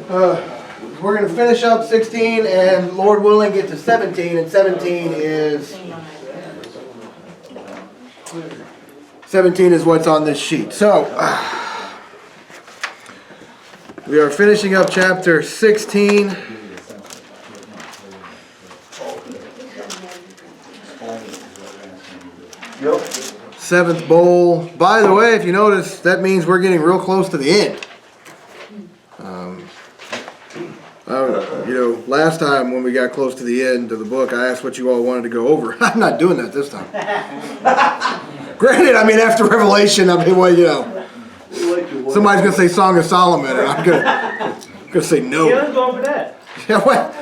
We're going to finish up 16 and, Lord willing, get to 17. And 17 is what's on this sheet. So, we are finishing up chapter 16. Yep. Seventh bowl. By the way, if you notice, that means we're getting real close to the end. Last time when we got close to the end of the book, I asked what you all wanted to go over. I'm not doing that this time. Granted, after Revelation, somebody's going to say Song of Solomon, and I'm going to say no. Yeah, let's go over that. Yeah, what?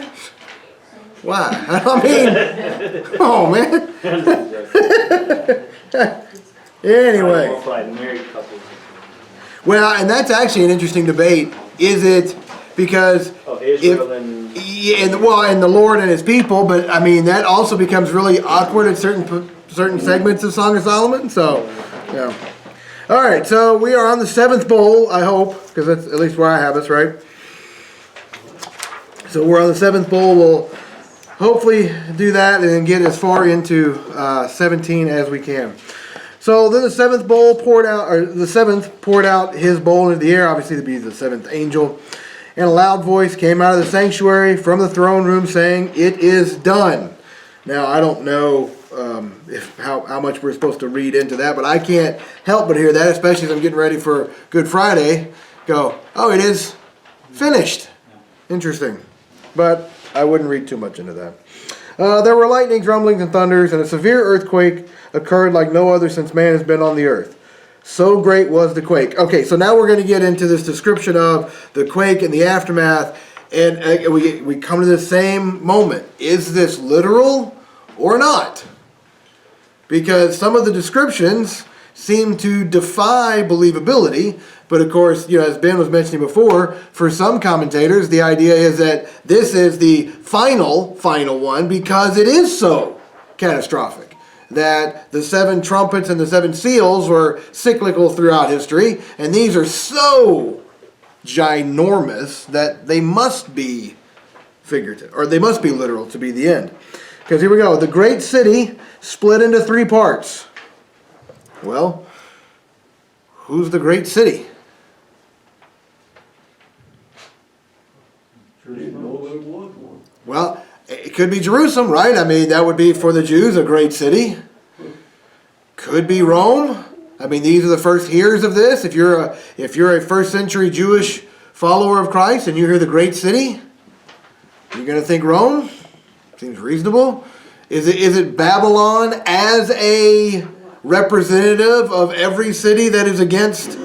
Why? Oh, man. Anyway. Well, and that's actually an interesting debate. Is it because Israel and the Lord and His people, but that also becomes really awkward at certain segments of Song of Solomon. So, yeah. All right, so we are on the seventh bowl, I hope, because that's at least where I have us, right? So we're on the seventh bowl. We'll hopefully do that and then get as far into 17 as we can. So then the seventh poured out his bowl into the air, obviously to be the seventh angel. And a loud voice came out of the sanctuary from the throne room saying, "It is done." Now, I don't know how much we're supposed to read into that, but I can't help but hear that, especially as I'm getting ready for Good Friday. Go, oh, it is finished. Interesting. But I wouldn't read too much into that. There were lightnings, rumblings, and thunders, and a severe earthquake occurred like no other since man has been on the earth. So great was the quake. Okay, so now we're going to get into this description of the quake and the aftermath, and we come to the same moment. Is this literal or not? Because some of the descriptions seem to defy believability, but of course, as Ben was mentioning before, for some commentators, the idea is that this is the final one because it is so catastrophic. That the seven trumpets and the seven seals were cyclical throughout history, and these are so ginormous that they must be figurative, or they must be literal to be the end. Because here we go. The great city split into three parts. Well, who's the great city? Well, it could be Jerusalem, right? That would be for the Jews a great city. Could be Rome. These are the first hearers of this. If you're a first century Jewish follower of Christ and you hear the great city, you're going to think Rome. Seems reasonable. Is it Babylon as a representative of every city that is against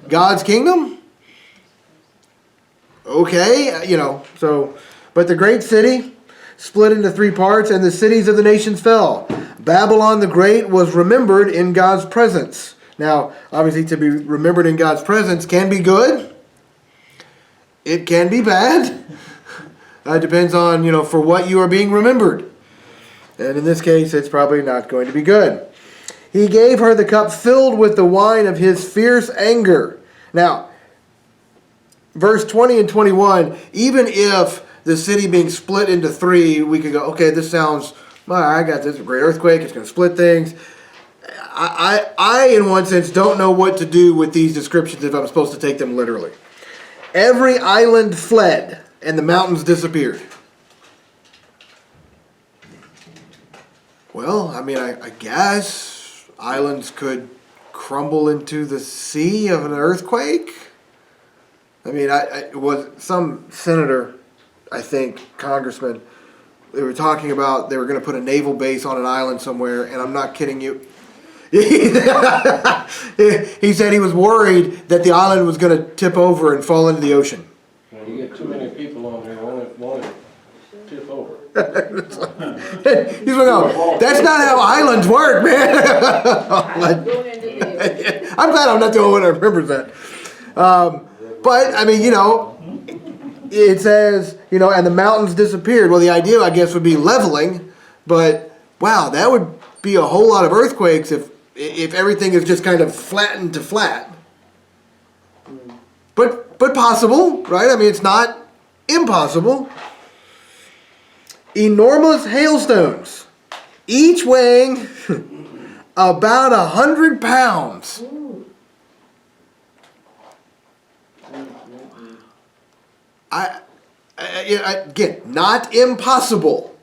God's kingdom? Okay, but the great city split into three parts, and the cities of the nations fell. Babylon the Great was remembered in God's presence. Now, obviously, to be remembered in God's presence can be good. It can be bad. It depends on, for what you are being remembered. And in this case, it's probably not going to be good. He gave her the cup filled with the wine of his fierce anger. Now, verse 20 and 21, even if the city being split into three, we could go, okay, this sounds, I got this great earthquake, it's going to split things. I, in one sense, don't know what to do with these descriptions if I'm supposed to take them literally. Every island fled, and the mountains disappeared. Well, I guess islands could crumble into the sea of an earthquake. It was some senator, I think, congressman, they were talking about they were going to put a naval base on an island somewhere, and I'm not kidding you. He said he was worried that the island was going to tip over and fall into the ocean. When you get too many people on there, won't it tip over? He's like, no, that's not how islands work, man. I'm glad I'm not the only one that remembers that. But, it says, and the mountains disappeared. Well, the idea, I guess, would be leveling. But, wow, that would be a whole lot of earthquakes if everything is just kind of flattened to flat. But possible, right? It's not impossible. Enormous hailstones, each weighing about 100 pounds. Again, not impossible.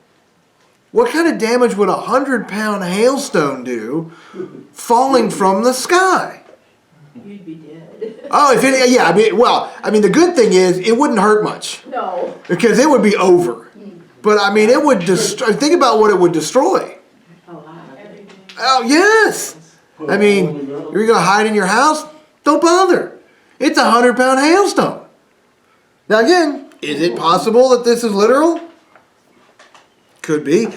What kind of damage would a 100-pound hailstone do falling from the sky? You'd be dead. Oh, if it, yeah, the good thing is it wouldn't hurt much No. because it would be over. But I mean, it would destroy. Think about what it would destroy. Oh yes. I mean, you're gonna hide in your house? Don't bother. It's a 100-pound hailstone. Now again, is it possible that this is literal? Could be,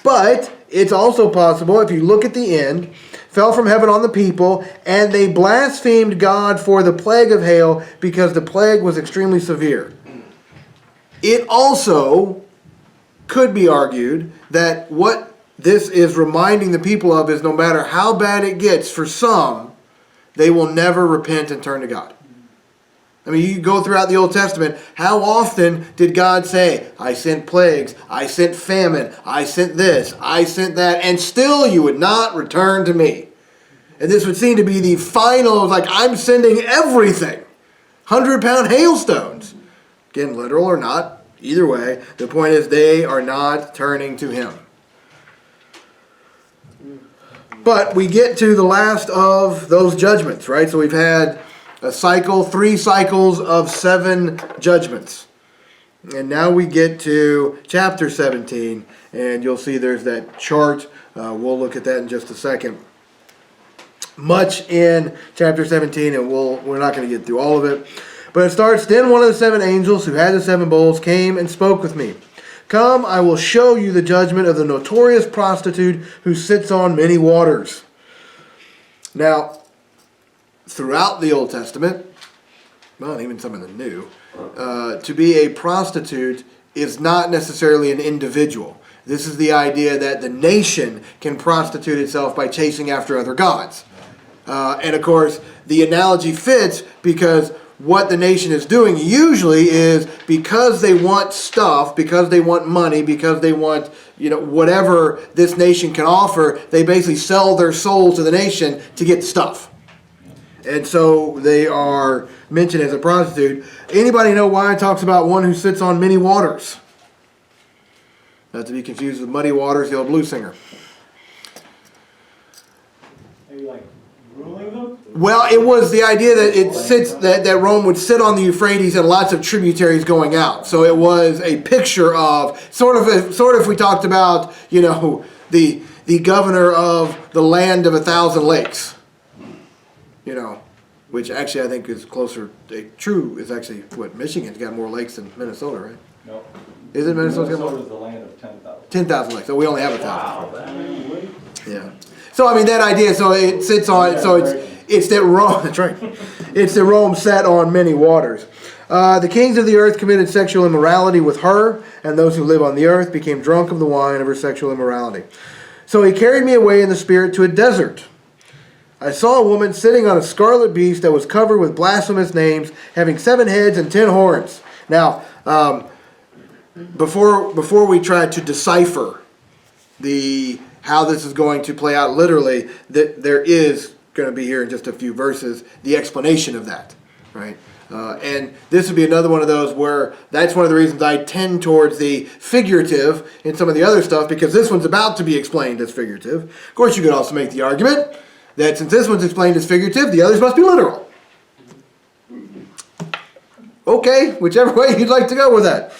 but it's also possible if you look at the end, fell from heaven on the people, and they blasphemed God for the plague of hail because the plague was extremely severe. It also could be argued that what this is reminding the people of is no matter how bad it gets for some, they will never repent and turn to God. I mean, you go throughout the Old Testament, how often did God say, I sent plagues, I sent famine, I sent this, I sent that, and still you would not return to me. And this would seem to be the final, like, I'm sending everything. 100-pound hailstones. Again, literal or not, either way, the point is they are not turning to him. But we get to the last of those judgments, right? So we've had a cycle, 3 cycles of 7 judgments. And now we get to chapter 17, and you'll see there's that chart. We'll look at that in just a second. Much in chapter 17, and we're not going to get through all of it. But it starts, then one of the 7 angels who had the 7 bowls came and spoke with me. Come, I will show you the judgment of the notorious prostitute who sits on many waters. Now, throughout the Old Testament, well, even some of the New, to be a prostitute is not necessarily an individual. This is the idea that the nation can prostitute itself by chasing after other gods. And of course, the analogy fits because what the nation is doing usually is because they want stuff, because they want money, because they want, whatever this nation can offer, they basically sell their soul to the nation to get stuff. And so they are mentioned as a prostitute. Anybody know why it talks about one who sits on many waters? Not to be confused with Muddy Waters, the old blues singer. Maybe like ruling them? Well, it was the idea that it sits that Rome would sit on the Euphrates and lots of tributaries going out. So it was a picture of sort of if we talked about the governor of the land of 1,000 lakes. Which actually I think is closer. True is actually what Michigan's got more lakes than Minnesota, right? No. Is it Minnesota's got more? Minnesota's the land of 10,000. 10,000 lakes. So we only have 1,000. Wow. Yeah. So I mean that idea. So it sits on. So it's that Rome. That's right. It's that Rome sat on many waters. The kings of the earth committed sexual immorality with her, and those who live on the earth became drunk of the wine of her sexual immorality. So he carried me away in the spirit to a desert. I saw a woman sitting on a scarlet beast that was covered with blasphemous names, having 7 heads and 10 horns. Now, before we try to decipher how this is going to play out literally, that there is going to be here in just a few verses the explanation of that, right? And this would be another one of those where that's one of the reasons I tend towards the figurative in some of the other stuff, because this one's about to be explained as figurative. Of course, you could also make the argument that since this one's explained as figurative, the others must be literal. Okay, whichever way you'd like to go with that.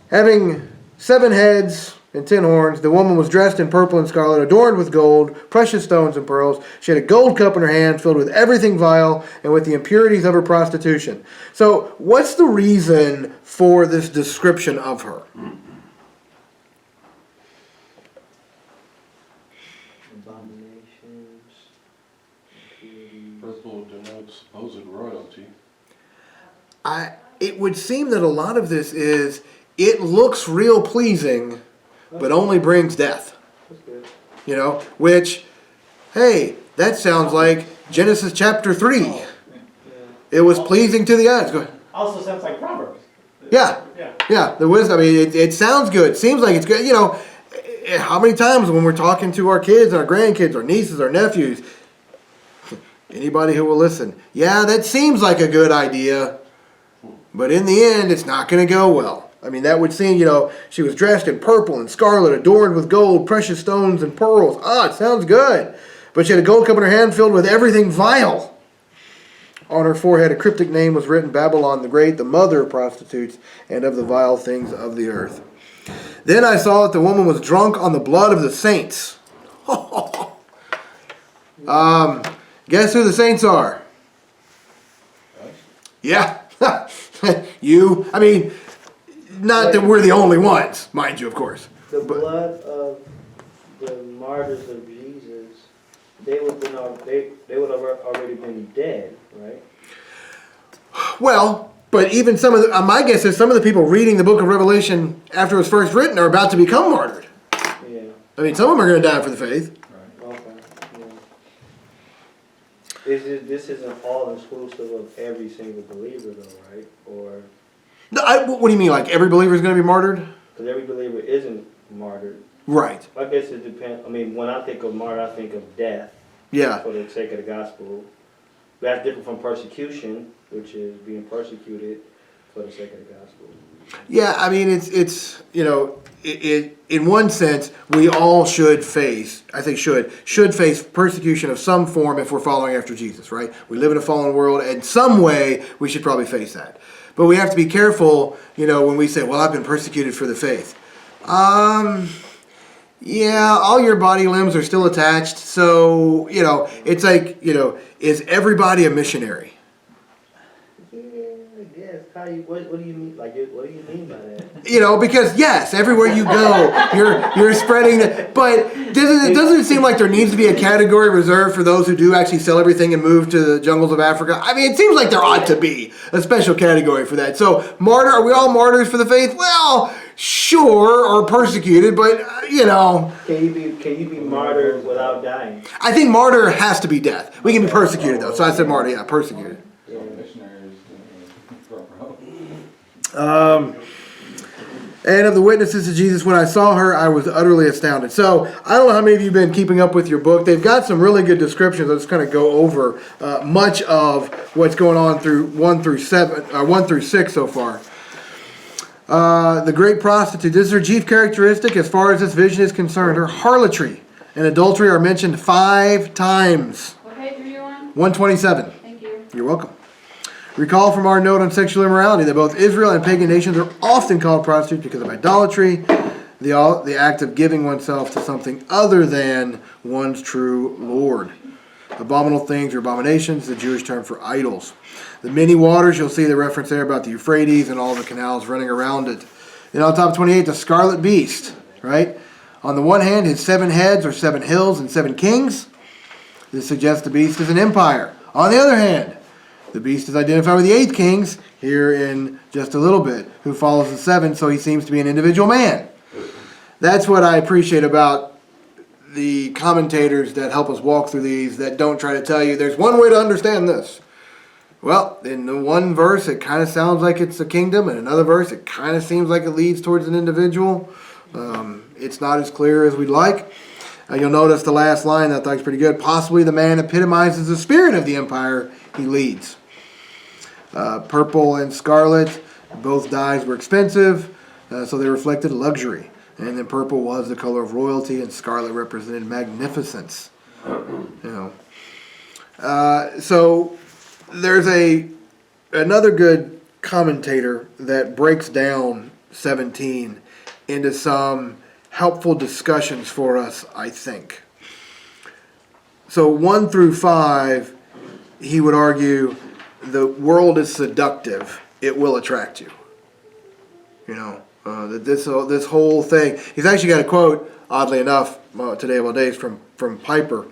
Having 7 heads and 10 horns, the woman was dressed in purple and scarlet, adorned with gold, precious stones and pearls. She had a gold cup in her hand filled with everything vile and with the impurities of her prostitution. So what's the reason for this description of her? Purple denotes supposed royalty. It would seem that a lot of this is, it looks real pleasing, but only brings death. Which, hey, that sounds like Genesis chapter 3. It was pleasing to the eyes. Go ahead. Also sounds like Proverbs. Yeah. Yeah. Yeah, the wisdom. I mean, it sounds good. Seems like it's good. You know, how many times when we're talking to our kids, our grandkids, our nieces, our nephews, anybody who will listen, yeah, that seems like a good idea, but in the end, it's not going to go well. I mean, that would seem, you know, she was dressed in purple and scarlet, adorned with gold, precious stones, and pearls. Ah, it sounds good. But she had a gold cup in her hand filled with everything vile. On her forehead, a cryptic name was written, Babylon the Great, the mother of prostitutes and of the vile things of the earth. Then I saw that the woman was drunk on the blood of the saints. Guess who the saints are? Yeah. You. I mean, not that we're the only ones, mind you, of course. The blood of the martyrs of Jesus, they would have already been dead, right? Well, but even some of the, my guess is some of the people reading the book of Revelation after it was first written are about to become martyred. Yeah. I mean, some of them are going to die for the faith. Okay. Yeah. This isn't all exclusive of every single believer, though, right? Or No, what do you mean? Like every believer is going to be martyred? because every believer isn't martyred. Right. I guess it depends. I mean, when I think of martyr, I think of death Yeah. for the sake of the gospel. That's different from persecution, which is being persecuted for the sake of the gospel. Yeah. I mean, it's you know, in one sense, we all should face. I think should face persecution of some form if we're following after Jesus. Right. We live in a fallen world. In some way, we should probably face that. But we have to be careful. You know, when we say, "Well, I've been persecuted for the faith." Yeah, all your body limbs are still attached. So, you know, it's like, you know, is everybody a missionary? Yeah, I guess. What do you mean? Like, what do you mean by that? You know, because yes, everywhere you go, you're spreading the, but doesn't it seem like there needs to be a category reserved for those who do actually sell everything and move to the jungles of Africa? I mean, it seems like there ought to be a special category for that. So, are we all martyrs for the faith? Well, sure, or persecuted, but you know. Can you be martyred without dying? I think martyr has to be death. We can be persecuted though. So I said martyr, yeah, persecuted. So missionaries, proper. And of the witnesses to Jesus, when I saw her, I was utterly astounded. So I don't know how many of you have been keeping up with your book. They've got some really good descriptions. Let's kind of go over much of what's going on through 1 through 6 so far. The great prostitute. This is her chief characteristic as far as this vision is concerned. Her harlotry and adultery are mentioned 5 times. What page are you on? 127. Thank you. You're welcome. Recall from our note on sexual immorality that both Israel and pagan nations are often called prostitutes because of idolatry, the act of giving oneself to something other than one's true Lord. Abominable things or abominations, the Jewish term for idols. The many waters, you'll see the reference there about the Euphrates and all the canals running around it. Then on top of 28, the scarlet beast, right? On the one hand, his 7 heads or 7 hills and 7 kings. This suggests the beast is an empire. On the other hand, the beast is identified with the 8 kings here in just a little bit, who follows the 7, so he seems to be an individual man. That's what I appreciate about the commentators that help us walk through these, that don't try to tell you there's one way to understand this. Well, in the one verse, it kind of sounds like it's a kingdom. In another verse, it kind of seems like it leads towards an individual. It's not as clear as we'd like. You'll notice the last line that I thought was pretty good. Possibly the man epitomizes the spirit of the empire he leads. Purple and scarlet, both dyes were expensive, so they reflected luxury. And then purple was the color of royalty, and scarlet represented magnificence. You know, so there's another good commentator that breaks down 17 into some helpful discussions for us, I think. So 1 through 5, he would argue the world is seductive. It will attract you. You know, that this whole thing. He's actually got a quote, oddly enough, today of all days, from Piper,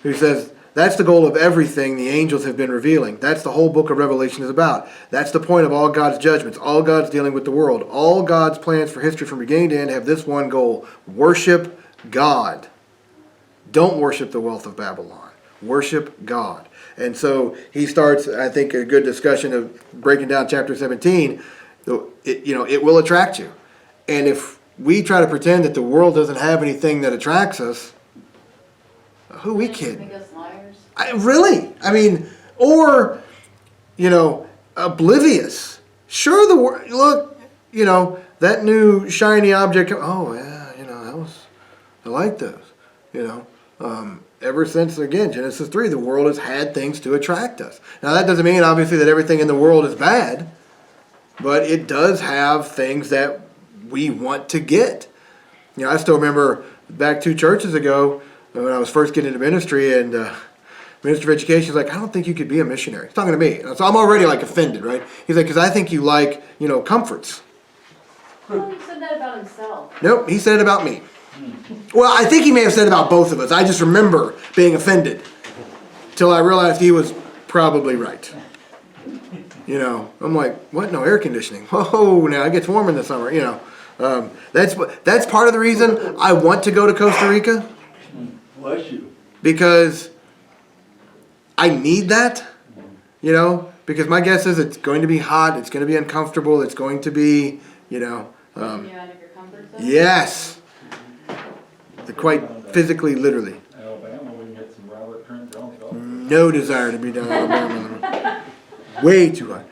who says, that's the goal of everything the angels have been revealing. That's the whole book of Revelation is about. That's the point of all God's judgments, all God's dealing with the world. All God's plans for history from beginning to end have this one goal: worship God. Don't worship the wealth of Babylon. Worship God. And so he starts, I think, a good discussion of breaking down chapter 17. It will attract you. And if we try to pretend that the world doesn't have anything that attracts us, who are we kidding? Make us liars. Really? I mean, or, oblivious. Sure, look, that new shiny object, oh, yeah, I like those, Ever since, again, Genesis 3, the world has had things to attract us. Now, that doesn't mean, obviously, that everything in the world is bad, but it does have things that we want to get. I still remember back 2 churches ago when I was first getting into ministry, and Minister of Education is like, I don't think you could be a missionary. He's talking to me. So I'm already offended, right? He's like, because I think you like, comforts. Well, he said that about himself. Nope, he said it about me. Well, I think he may have said it about both of us. I just remember being offended till I realized he was probably right. I'm like, what? No air conditioning. Oh, now it gets warm in the summer. That's part of the reason I want to go to Costa Rica. Bless you. Because I need that, because my guess is it's going to be hot, it's going to be uncomfortable, it's going to be, Get you out of your comfort zone. yes, quite physically, literally. Alabama, we can get some Robert Trent Jones. No desire to be down in Alabama. Way too hot.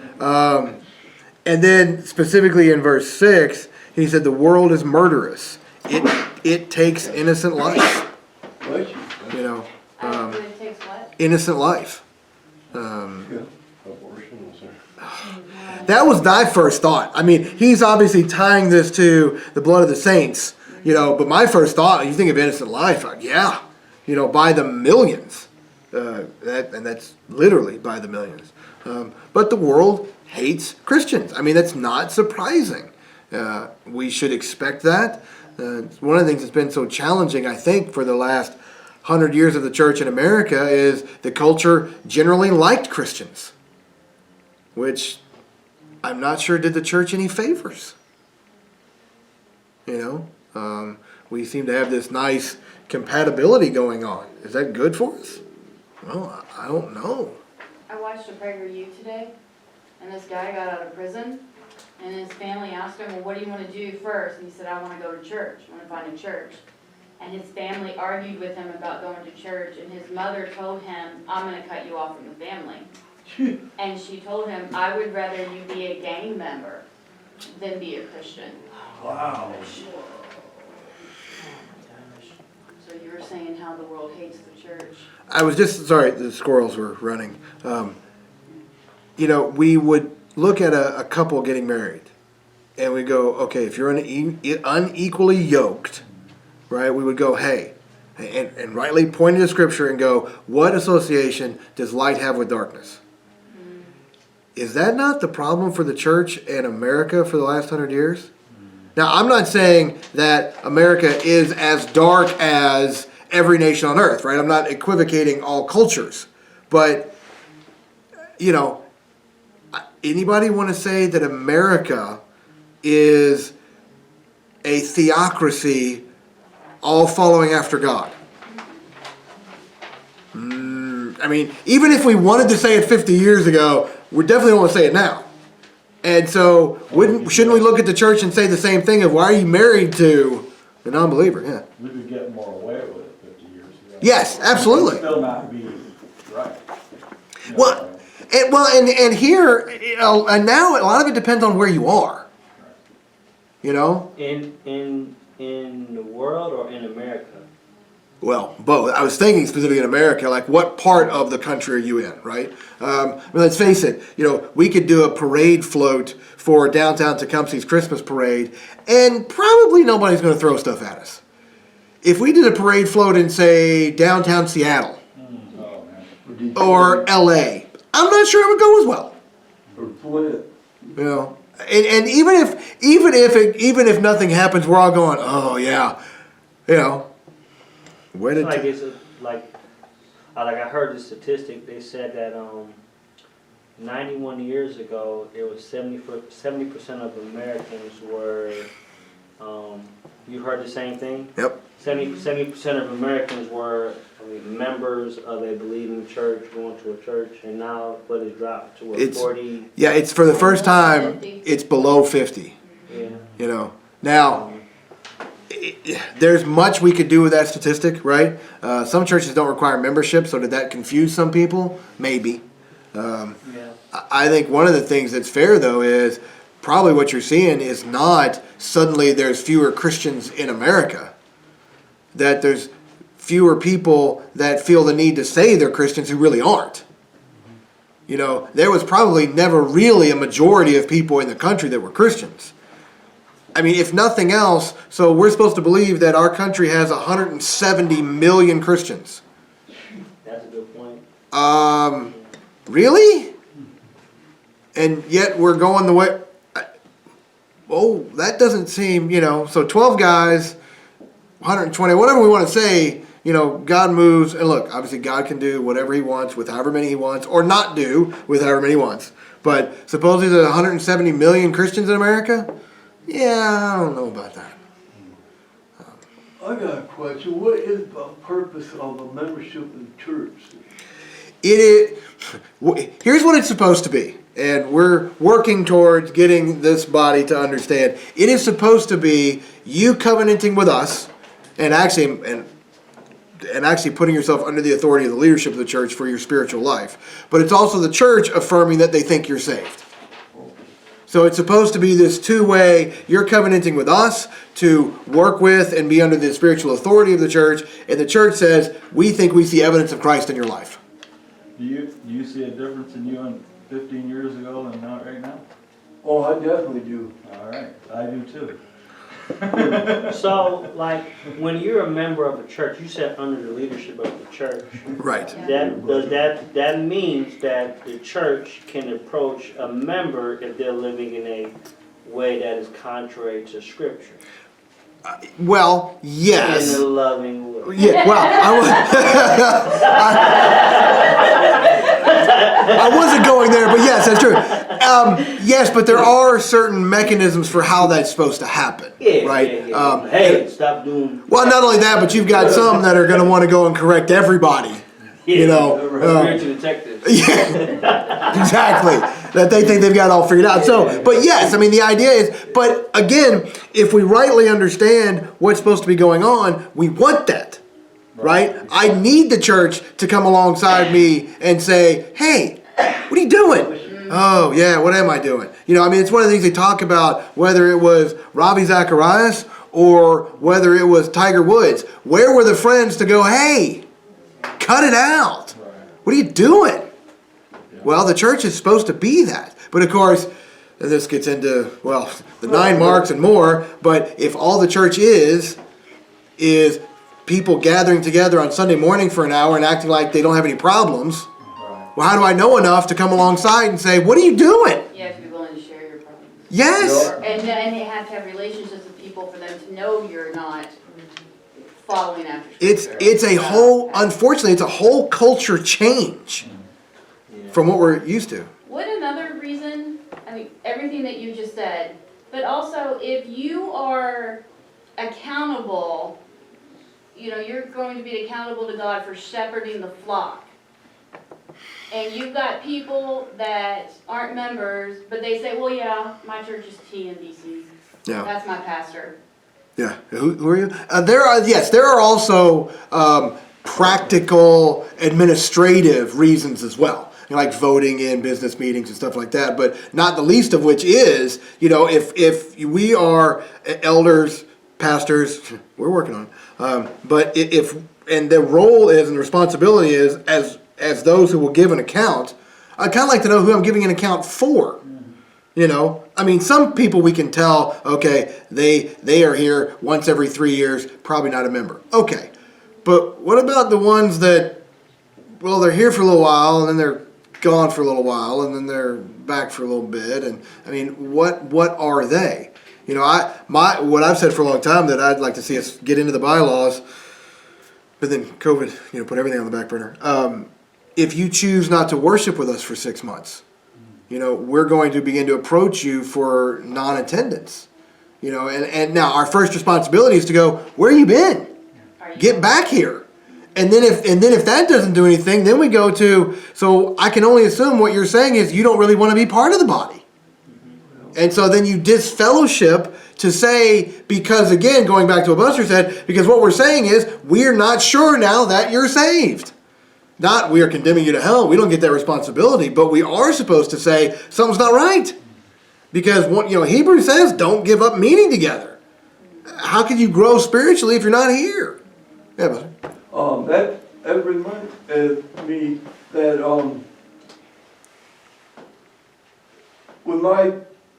And then specifically in verse 6, he said the world is murderous. It takes innocent life. Bless you. It takes what? Innocent life. Abortions or That was my first thought. I mean, he's obviously tying this to the blood of the saints, but my first thought, you think of innocent life, yeah, by the millions. And that's literally by the millions. But the world hates Christians. I mean, that's not surprising. We should expect that. It's one of the things that's been so challenging, I think, for the last 100 years of the church in America is the culture generally liked Christians, which I'm not sure did the church any favors. We seem to have this nice compatibility going on. Is that good for us? Well, I don't know. I watched a PragerU today, and this guy got out of prison, and his family asked him, well, what do you want to do first? And he said, I want to go to church. I want to find a church. And his family argued with him about going to church, and his mother told him, I'm going to cut you off from the family. And she told him, I would rather you be a gang member than be a Christian. Wow. So you were saying how the world hates the church. I was just, sorry, the squirrels were running. We would look at a couple getting married, and we go, okay, if you're unequally yoked, right, we would go, hey, and rightly point to Scripture and go, what association does light have with darkness? Is that not the problem for the church and America for the last 100 years? Now, I'm not saying that America is as dark as every nation on earth, right? I'm not equivocating all cultures. But, anybody want to say that America is a theocracy all following after God? I mean, even if we wanted to say it 50 years ago, we definitely don't want to say it now. And so, shouldn't we look at the church and say the same thing of why are you married to a non-believer? Yeah. We could get more away with it 50 years ago. Yes, absolutely. Still not be right. Well, and here, and now a lot of it depends on where you are. In the world or in America? Well, both. I was thinking specifically in America, like what part of the country are you in, right? Let's face it, we could do a parade float for downtown Tecumseh's Christmas parade, and probably nobody's going to throw stuff at us. If we did a parade float in, say, downtown Seattle or LA, I'm not sure it would go as well. Or Flint. And even if nothing happens, we're all going, oh yeah, where did I heard the statistic. They said that 91 years ago, it was 70% of Americans were you heard the same thing? Yep. 70% of Americans were members of a believing church, going to a church, and now what has dropped to It's- 40? Yeah, it's for the first time, 50. it's below 50, Yeah. you know. Now, there's much we could do with that statistic, right? Some churches don't require membership, so did that confuse some people? Maybe. Yeah. I think one of the things that's fair, though, is probably what you're seeing is not suddenly there's fewer Christians in America. That there's fewer people that feel the need to say they're Christians who really aren't. You know, there was probably never really a majority of people in the country that were Christians. I mean, if nothing else, so we're supposed to believe that our country has 170 million Christians. That's a good point. Really? And yet we're going the way. Oh, that doesn't seem, you know. So 12 guys, 120, whatever we want to say, you know, God moves. And look, obviously God can do whatever he wants with however many he wants, or not do with however many he wants. But supposedly there's 170 million Christians in America? Yeah, I don't know about that. I got a question. What is the purpose of a membership in church? It is, here's what it's supposed to be, and we're working towards getting this body to understand. It is supposed to be you covenanting with us, and actually putting yourself under the authority of the leadership of the church for your spiritual life. But it's also the church affirming that they think you're saved. So it's supposed to be this two-way, you're covenanting with us to work with and be under the spiritual authority of the church, and the church says, we think we see evidence of Christ in your life. Do you see a difference in you on 15 years ago and not right now? Oh, I definitely do. All right, I do too. So, like, when you're a member of a church, you said under the leadership of the church. Right. That means that the church can approach a member if they're living in a way that is contrary to Scripture. Well, yes. In a loving way. Yeah, well, I wasn't going there, but yes, that's true. Yes, but there are certain mechanisms for how that's supposed to happen, Yeah, right? yeah. Hey, stop doing. Well, not only that, but you've got some that are going to want to go and correct everybody. You know, spiritual detectives. Yeah, exactly. That they think they've got it all figured out. So, but yes, I mean, the idea is, but again, if we rightly understand what's supposed to be going on, we want that, right? I need the church to come alongside me and say, hey, what are you doing? Oh, yeah, what am I doing? You know, I mean, it's one of the things they talk about, whether it was Ravi Zacharias or whether it was Tiger Woods. Where were the friends to go, hey, cut it out? What are you doing? Well, the church is supposed to be that. But of course, this gets into, well, the 9 marks and more, but if all the church is people gathering together on Sunday morning for an hour and acting like they don't have any problems, well, how do I know enough to come alongside and say, what are you doing? You have to be willing to share your problems. Yes. And they have to have relationships with people for them to know you're not following after Scripture. It's a whole, unfortunately, it's a whole culture change from what we're used to. What another reason, I mean, everything that you just said, but also if you are accountable, you know, you're going to be accountable to God for shepherding the flock. And you've got people that aren't members, but they say, well, yeah, my church is TNBC. Yeah. That's my pastor. Yeah. Who are you? There are also practical administrative reasons as well. You know, like voting in business meetings and stuff like that, but not the least of which is, you know, if we are elders, pastors, we're working on, but and the role is and the responsibility is as those who will give an account, I'd kind of like to know who I'm giving an account for. You know, I mean, some people we can tell, okay, they are here once every 3 years, probably not a member. Okay, but what about the ones that, well, they're here for a little while and then they're gone for a little while and then they're back for a little bit, and I mean, what are they? You know, what I've said for a long time that I'd like to see us get into the bylaws, but then COVID, you know, put everything on the back burner. If you choose not to worship with us for 6 months, you know, we're going to begin to approach you for non-attendance. You know, and now our first responsibility is to go, where you been? Are you- Get back here. And then if that doesn't do anything, then we go to, so I can only assume what you're saying is you don't really want to be part of the body. And so then you disfellowship to say, because again, going back to what Buster said, because what we're saying is we're not sure now that you're saved. Not we are condemning you to hell. We don't get that responsibility, but we are supposed to say something's not right. Because what Hebrews says, don't give up meeting together. How can you grow spiritually if you're not here? Yeah, Buster. That reminds me that, with my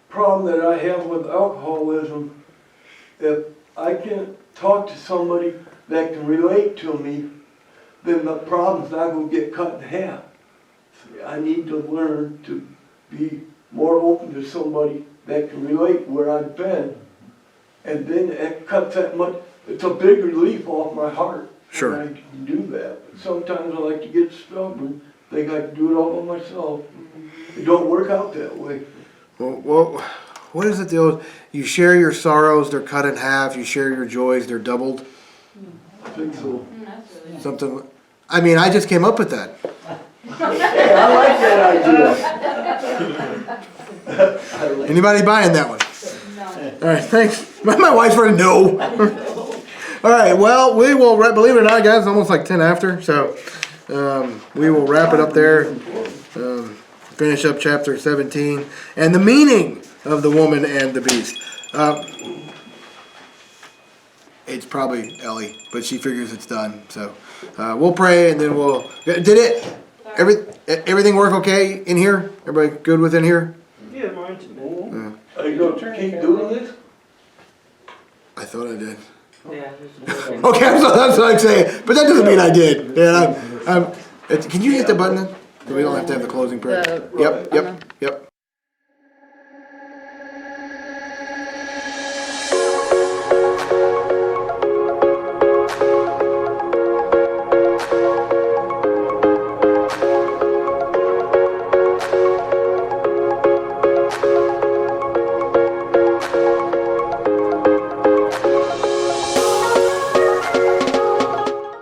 problem that I have with alcoholism, if I can't talk to somebody that can relate to me, then the problem's not gonna get cut in half. I need to learn to be more open to somebody that can relate where I've been. And then it cuts that much, it's a big relief off my heart. Sure. when I can do that. But sometimes I like to get stubborn, think I can do it all by myself. It don't work out that way. Well, what is it? The old, you share your sorrows, they're cut in half. You share your joys, they're doubled. I think so. That's really. Something. I mean, I just came up with that. Hey, I like that idea. Anybody buying that one? No. All right, thanks. My wife's ready. No. All right. Well, we will. Believe it or not, guys, it's almost like 10 after. So we will wrap it up there. Finish up chapter 17 and the meaning of the woman and the beast. It's probably Ellie, but she figures it's done. So we'll pray and then we'll. Everything work okay in here? Everybody good within here? Yeah, mine's been. Are you gonna keep doing this? I thought I did. Yeah, this is Okay, so that's what I'm saying, but that doesn't mean I did. Yeah, can you hit the button then? So we don't have to have the closing prayer. Yep.